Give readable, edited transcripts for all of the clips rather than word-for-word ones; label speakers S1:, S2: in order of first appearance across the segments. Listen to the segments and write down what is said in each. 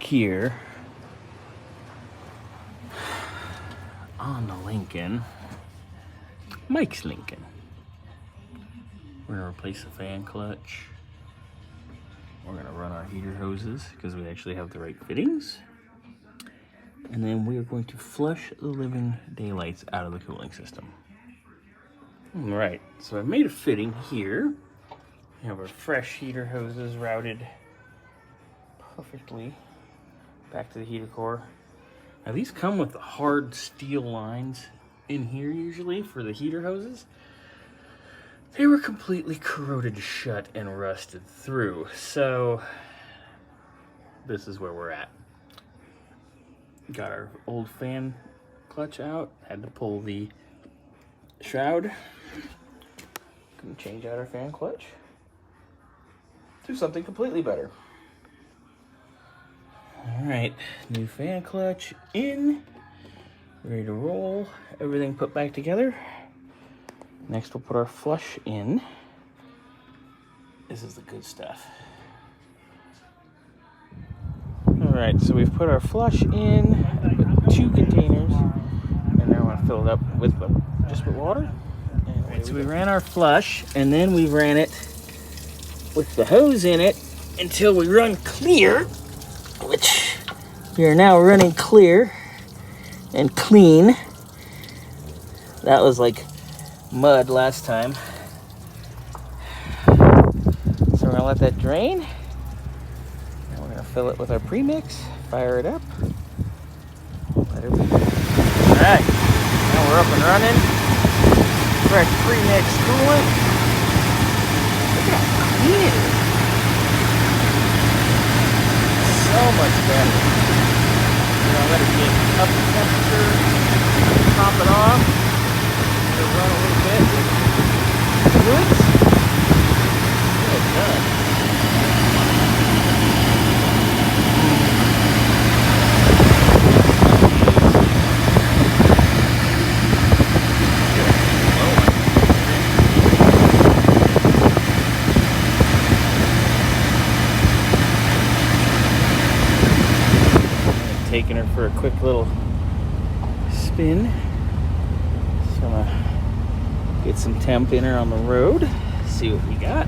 S1: here on the Lincoln, Mike's Lincoln. We're gonna replace the fan clutch. We're gonna run our heater hoses because we actually have the right fittings. And then we are going to flush the living daylights out of the cooling system. All right, so I've made a fitting here. We have our fresh heater hoses routed perfectly back to the heater core. Now these come with the hard steel lines in here usually for the heater hoses. They were completely corroded shut and rusted through, so this is where we're at. Got our old fan clutch out, had to pull the shroud. Gonna change out our fan clutch to something completely better. All right, new fan clutch in, ready to roll, everything put back together. Next we'll put our flush in. This is the good stuff. All right, so we've put our flush in, put 2 containers, and now I want to fill it up with just with water. Right, so we ran our flush, and then we ran it with the hose in it until we run clear, which we are now running clear and clean. That was like mud last time. So we're gonna let that drain. And we're gonna fill it with our premix, fire it up. Let it be. All right, now we're up and running. Fresh premix coolant. Look at how clean it is. So much better. You know, let it get up to temperature, top it off, let it run a little bit with fluids. Good done. Taking her for a quick little spin. Just gonna get some temp in her on the road, see what we got.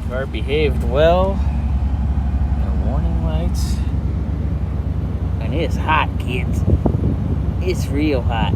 S1: Car behaved well. No warning lights. And it's hot, kids. It's real hot.